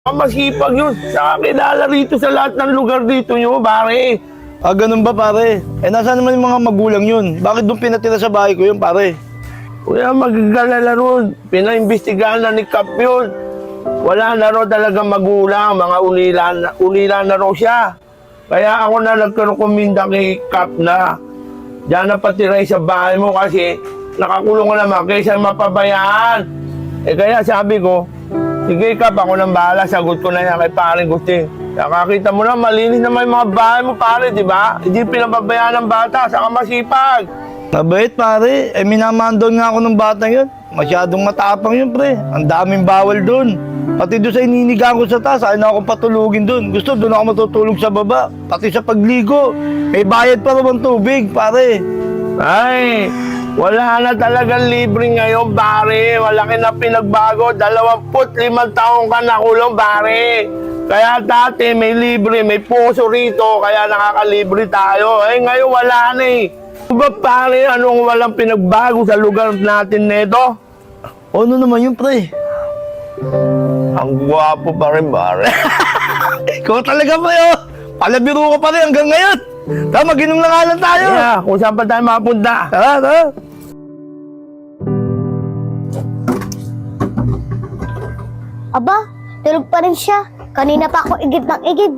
Masipag yun. Saka kilala rito sa lahat ng lugar dito nyo, pare. Ah, ganun ba, pare? Eh, nasaan naman yung mga magulang yun? Bakit doon pinatira sa bahay ko yun, pare? Kuya, magagalala ron. Pinaimbestigahan na ni Kap yun. Wala na ro talaga magulang. Mga ulila na ro siya. Kaya ako na nagkarokuminda kay Kap na diyan na patiray sa bahay mo kasi nakakulong ko naman kaysa mapabayaan. Eh kaya sabi ko, sige Kap, ako nang bahala. Sagot ko na yan kay paring Gusti. Nakakita mo na, malinis naman yung mga bahay mo, pare, di ba? Hindi pinababayaan ng bata, saka masipag. Mabait, pare. Eh, minamandon nga ako ng bata yun. Masyadong matapang yun, pre. Ang daming bawal doon. Pati doon sa ininigaan ko sa taas, ayaw na akong patulugin doon. Gusto, doon ako matutulog sa baba. Pati sa pagligo. May bayad pa naman tubig, pare. Ay, wala na talagang libre ngayon, pare. Malaki na pinagbago. 25 taong ka nakulong, pare. Kaya dati may libre, may puso rito, kaya nakakalibre tayo. Eh, ngayon wala na eh. Ba, pare, anong walang pinagbago sa lugar natin neto? Ano naman yun, pre? Ang gwapo pa rin, pare. Ikaw talaga, pre, oh. Palabiro ka pa rin hanggang ngayon. Tara, mag-inom na nga lang tayo. Yeah, kung saan pa tayo mapunta. Tara, tara. Aba, tulog pa rin siya. Kanina pa ako igib ng igib.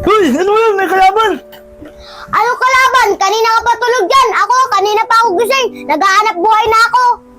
Uy, ano yun? May kalaban. Ano kalaban? Kanina ka pa tulog dyan. Ako, kanina pa ako gising. Naghahanap buhay na ako.